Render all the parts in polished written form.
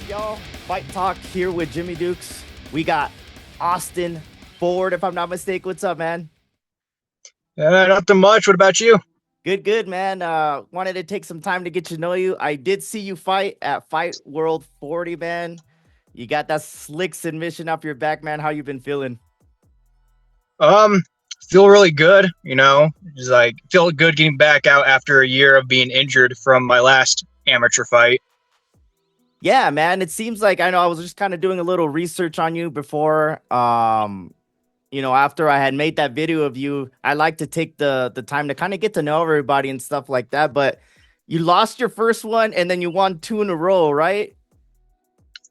y'all? Fight Talk here with Jimmy Dukes. We got Austin Ford, if I'm not mistaken. What's up, man? Nothing much. What about you? Good, good, man. Wanted to take some time to get to know you. I did see you fight at Fight World 40, man. You got that slick submission off your back, man. How you been feeling? Um, feel really good. Just like feel good getting back out after a year of being injured from my last amateur fight. Yeah, man. It seems like I know I was just kind of doing a little research on you before. After I had made that video of you, I like to take the time to kind of get to know everybody and stuff like that. But you lost your first one and then you won two in a row, right?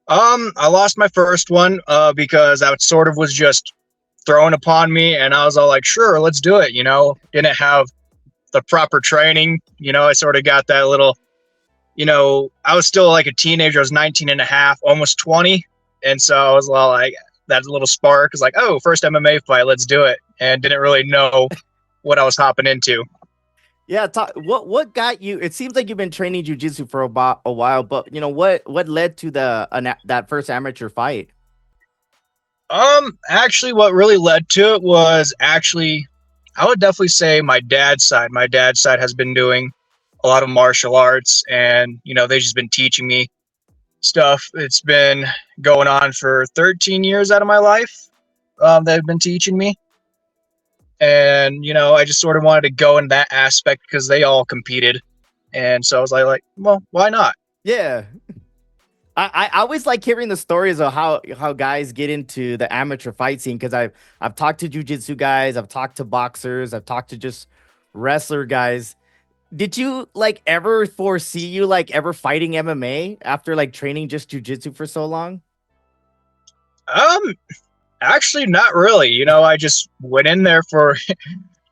I lost my first one because that sort of was just thrown upon me, and I was all like, sure, let's do it. Didn't have the proper training. I sort of got that little. I was still like a teenager. I was 19 and a half, almost 20, and so I was all like, that little spark is like, oh, first MMA fight, let's do it, and didn't really know what I was hopping into. Yeah, what got you? It seems like you've been training jujitsu for about a while, but what led to that first amateur fight? Actually, what really led to it was actually, I would definitely say my dad's side. My dad's side has been doing a lot of martial arts, and they've just been teaching me stuff. It's been going on for 13 years out of my life. They've been teaching me, and I just sort of wanted to go in that aspect because they all competed, and so I was like, well, why not? Yeah, I always like hearing the stories of how guys get into the amateur fight scene because I've talked to jujitsu guys, I've talked to boxers, I've talked to just wrestler guys. Did you like ever foresee you like ever fighting MMA after like training just jujitsu for so long? Um, Actually, not really. I just went in there for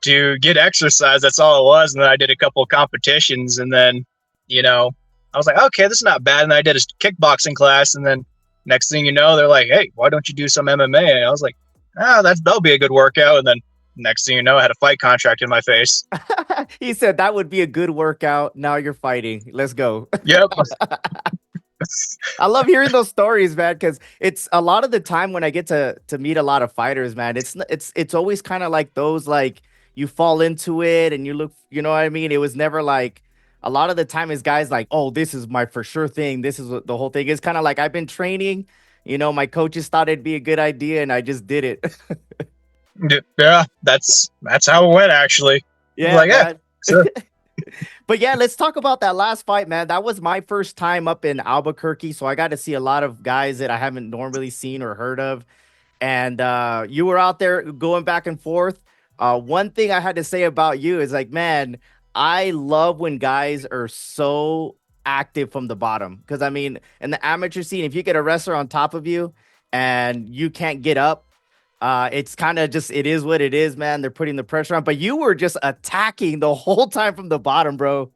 to get exercise. That's all it was. And then I did a couple of competitions, and then you know I was like, okay, this is not bad. And then I did a kickboxing class, and then next thing you know, they're like, hey, why don't you do some MMA? And I was like, that'll be a good workout. And then next thing you know, I had a fight contract in my face. He said that would be a good workout. Now you're fighting. Let's go. Yep. I love hearing those stories, man, because it's a lot of the time when I get to meet a lot of fighters, man. It's always kind of like those like you fall into it and you look, you know what I mean? It was never like a lot of the time is guys like, oh, this is my for sure thing. This is what the whole thing. It's kind of like I've been training. My coaches thought it'd be a good idea, and I just did it. Yeah, that's how it went actually. Yeah, Like, yeah, man. sure. But yeah, let's talk about that last fight, man. That was my first time up in Albuquerque, so I got to see a lot of guys that I haven't normally seen or heard of. And you were out there going back and forth. One thing I had to say about you is like, man, I love when guys are so active from the bottom. Because I mean, in the amateur scene, if you get a wrestler on top of you and you can't get up, it's kind of just it is what it is, man. They're putting the pressure on, but you were just attacking the whole time from the bottom, bro.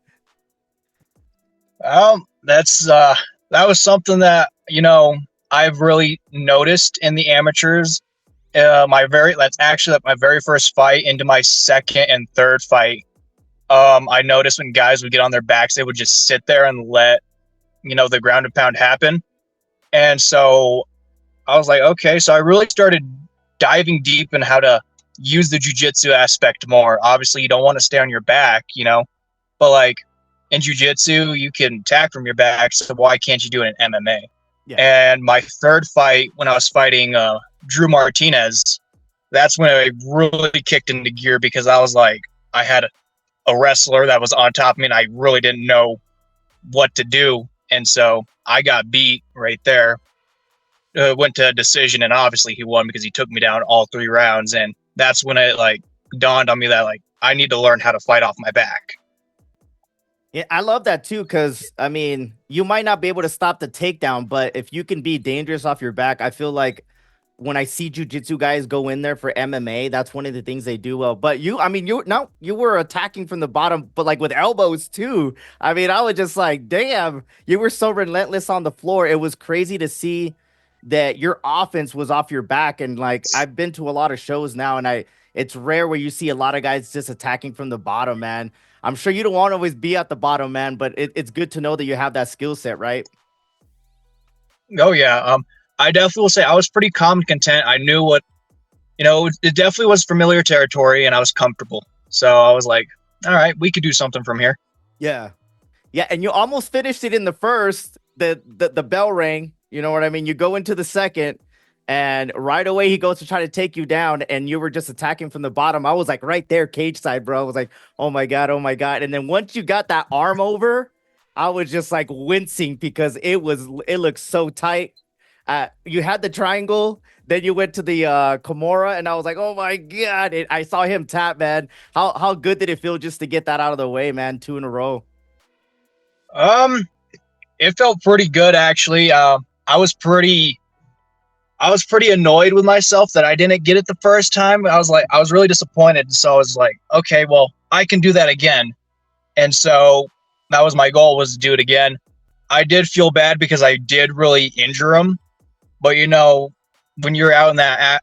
That's that was something that I've really noticed in the amateurs. My very That's actually like my very first fight into my second and third fight. I noticed when guys would get on their backs, they would just sit there and let the ground and pound happen. And so I was like, okay, so I really started diving deep in how to use the jujitsu aspect more. Obviously, you don't want to stay on your back, but like in jujitsu, you can attack from your back. So why can't you do it in MMA? Yeah. And my third fight, when I was fighting Drew Martinez, that's when I really kicked into gear because I was like, I had a wrestler that was on top of me, and I really didn't know what to do. And so I got beat right there. Went to a decision, and obviously he won because he took me down all 3 rounds. And that's when it like dawned on me that like I need to learn how to fight off my back. Yeah, I love that too, because I mean, you might not be able to stop the takedown, but if you can be dangerous off your back, I feel like when I see jujitsu guys go in there for MMA, that's one of the things they do well. But you, I mean, you were attacking from the bottom, but like with elbows too. I mean, I was just like, damn, you were so relentless on the floor. It was crazy to see that your offense was off your back. And like, I've been to a lot of shows now, and it's rare where you see a lot of guys just attacking from the bottom, man. I'm sure you don't want to always be at the bottom, man, but it's good to know that you have that skill set, right? Oh yeah. I definitely will say I was pretty calm and content. I knew what, it definitely was familiar territory, and I was comfortable. So I was like, all right, we could do something from here. Yeah. Yeah, and you almost finished it in the first. The bell rang. You know what I mean? You go into the second, and right away he goes to try to take you down, and you were just attacking from the bottom. I was like right there, cage side, bro. I was like, oh my god, oh my god. And then once you got that arm over, I was just like wincing because it looked so tight. You had the triangle, then you went to the Kimura, and I was like, oh my god. I saw him tap, man. How good did it feel just to get that out of the way, man? Two in a row. Um, it felt pretty good actually. I was pretty I was pretty annoyed with myself that I didn't get it the first time. I was really disappointed. So I was like, okay, well, I can do that again. And so that was my goal, was to do it again. I did feel bad because I did really injure him. But when you're out in that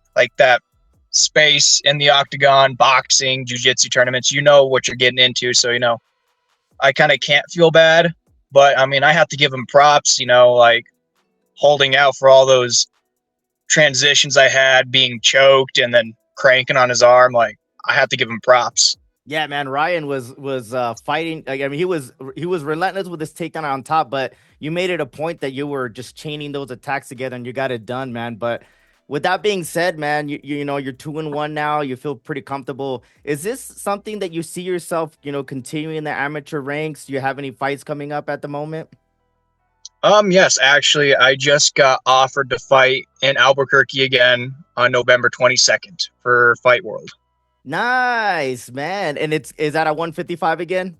space in the octagon, boxing, jiu-jitsu tournaments, you know what you're getting into. So, I kind of can't feel bad. But I mean, I have to give him props, like holding out for all those transitions I had, being choked and then cranking on his arm. Like, I have to give him props. Yeah, man, Ryan was fighting. Like, I mean, he was relentless with his takedown on top, but you made it a point that you were just chaining those attacks together and you got it done, man. But with that being said, man, you know you're 2-1 now. You feel pretty comfortable. Is this something that you see yourself, continuing in the amateur ranks? Do you have any fights coming up at the moment? Yes, actually, I just got offered to fight in Albuquerque again on November 22nd for Fight World. Nice, man. And it's is that a 155 again?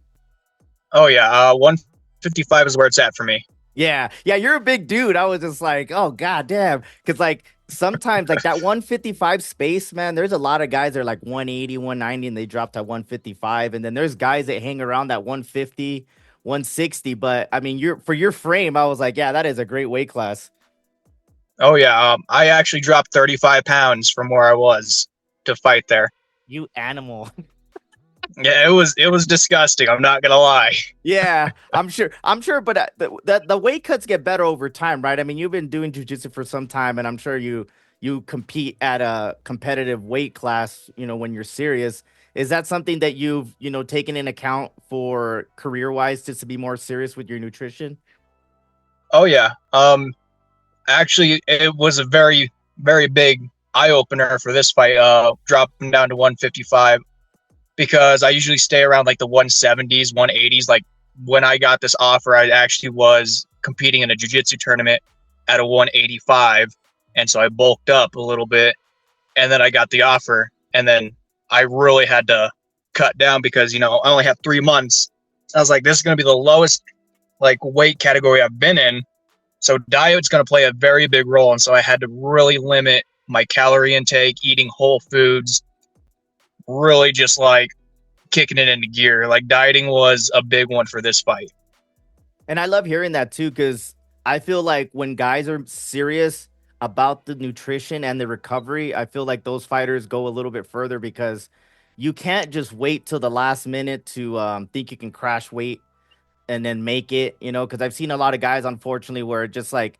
Oh yeah, 155 is where it's at for me. Yeah, yeah, you're a big dude. I was just like, oh god damn, because like sometimes like that 155 space, man. There's a lot of guys that are like 180, 190, and they drop to 155, and then there's guys that hang around that 150, 160. But I mean, you're for your frame, I was like, yeah, that is a great weight class. Oh yeah, I actually dropped 35 pounds from where I was to fight there. You animal. Yeah, it was disgusting. I'm not gonna lie. Yeah, I'm sure. I'm sure, but the weight cuts get better over time, right? I mean, you've been doing jujitsu for some time, and I'm sure you compete at a competitive weight class. When you're serious, is that something that you've taken in account for career wise, just to be more serious with your nutrition? Oh yeah. Actually, it was a very very big eye opener for this fight. Dropping down to 155, because I usually stay around like the 170s, 180s. Like, when I got this offer, I actually was competing in a jiu-jitsu tournament at a 185, and so I bulked up a little bit, and then I got the offer, and then I really had to cut down because I only have 3 months. I was like, this is going to be the lowest like weight category I've been in, so diet's going to play a very big role, and so I had to really limit my calorie intake, eating whole foods, really just like kicking it into gear. Like, dieting was a big one for this fight. And I love hearing that too, because I feel like when guys are serious about the nutrition and the recovery, I feel like those fighters go a little bit further because you can't just wait till the last minute to think you can crash weight and then make it, because I've seen a lot of guys, unfortunately, where just like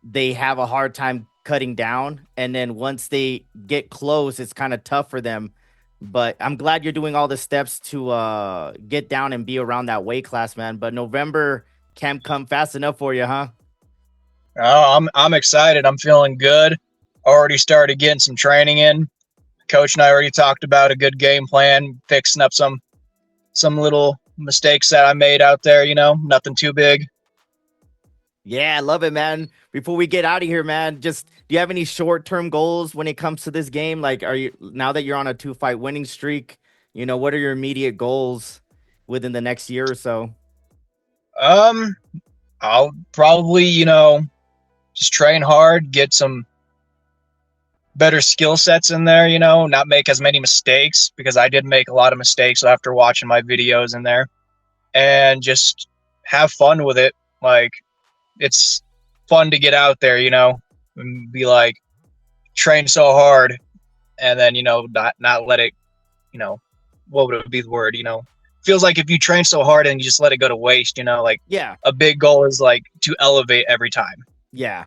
they have a hard time cutting down. And then once they get close, it's kind of tough for them. But I'm glad you're doing all the steps to get down and be around that weight class, man. But November can't come fast enough for you, huh? Oh, I'm excited. I'm feeling good. Already started getting some training in. Coach and I already talked about a good game plan, fixing up some little mistakes that I made out there. Nothing too big. Yeah, I love it, man. Before we get out of here, man, just do you have any short-term goals when it comes to this game? Like, are you now that you're on a two-fight winning streak, what are your immediate goals within the next year or so? Um, I'll probably just train hard, get some better skill sets in there. Not make as many mistakes, because I did make a lot of mistakes after watching my videos in there, and just have fun with it. Like, it's fun to get out there, and be like, train so hard, and then not let it, what would it be the word, feels like if you train so hard and you just let it go to waste, like Yeah, a big goal is like to elevate every time. yeah.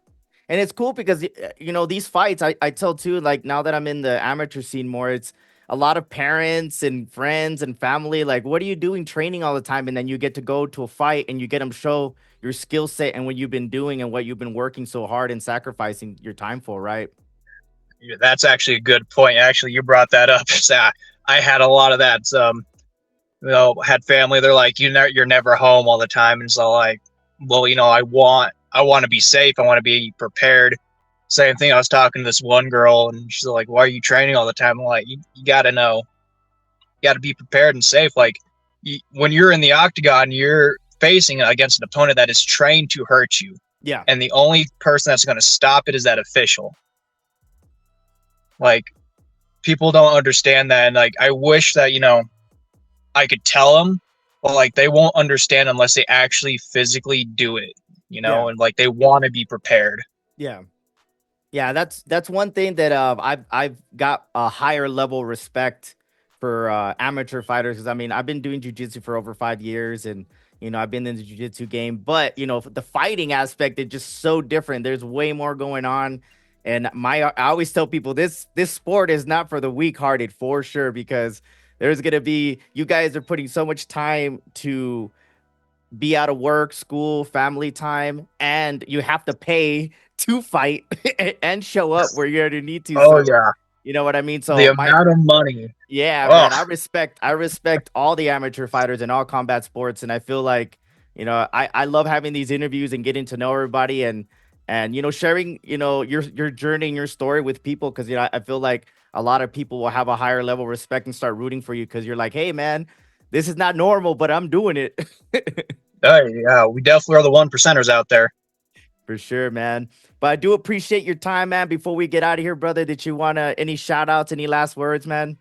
And it's cool because you know these fights. I tell too. Like now that I'm in the amateur scene more, it's a lot of parents and friends and family. Like, what are you doing training all the time? And then you get to go to a fight and you get them show your skill set and what you've been doing and what you've been working so hard and sacrificing your time for. Right? Yeah, that's actually a good point. Actually, you brought that up. So I had a lot of that. Had family. They're like, you're never home all the time, and so like, well, I want to be safe. I want to be prepared. Same thing. I was talking to this one girl, and she's like, "Why are you training all the time?" I'm like, "You got to know, you got to be prepared and safe. Like, when you're in the octagon, you're facing against an opponent that is trained to hurt you, Yeah. and the only person that's going to stop it is that official. Like, people don't understand that, and like, I wish that I could tell them, but like, they won't understand unless they actually physically do it, Yeah. and like, they want to be prepared. Yeah. Yeah, that's one thing that I've got a higher level respect for amateur fighters because I mean I've been doing jujitsu for over 5 years and you know I've been in the jujitsu game, but you know the fighting aspect is just so different. There's way more going on, and I always tell people this sport is not for the weak-hearted for sure because there's gonna be you guys are putting so much time to be out of work, school, family time, and you have to pay to fight and show up where you already need to. Oh So yeah, you know what I mean? the So my amount of money. yeah, Oh, man, I respect all the amateur fighters in all combat sports, and I feel like you know I love having these interviews and getting to know everybody and you know sharing you know your journey and your story with people because you know I feel like a lot of people will have a higher level of respect and start rooting for you because you're like, hey man, this is not normal, but I'm doing it. yeah, we definitely are the one percenters out there. For sure, man. But I do appreciate your time, man. Before we get out of here, brother, did you want to any shout outs, any last words, man?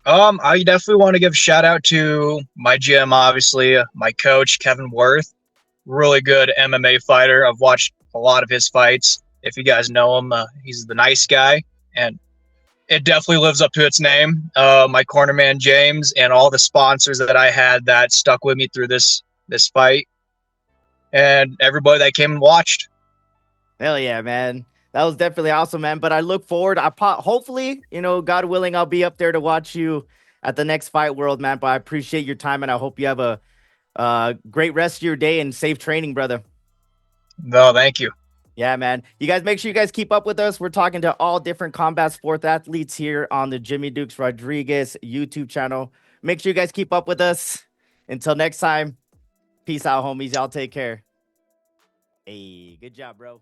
I definitely want to give a shout out to my gym, obviously, my coach Kevin Worth, really good MMA fighter. I've watched a lot of his fights. If you guys know him, he's the nice guy, and it definitely lives up to its name. My corner man James, and all the sponsors that I had that stuck with me through this fight, and everybody that came and watched. Hell yeah, man. That was definitely awesome, man. But I look forward. Hopefully, you know, God willing, I'll be up there to watch you at the next Fight World, man. But I appreciate your time, and I hope you have a great rest of your day and safe training, brother. No, thank you. Yeah, man. You guys make sure you guys keep up with us. We're talking to all different combat sports athletes here on the Jimmy Dukes Rodriguez YouTube channel. Make sure you guys keep up with us. Until next time, peace out, homies. Y'all take care. Hey, good job, bro.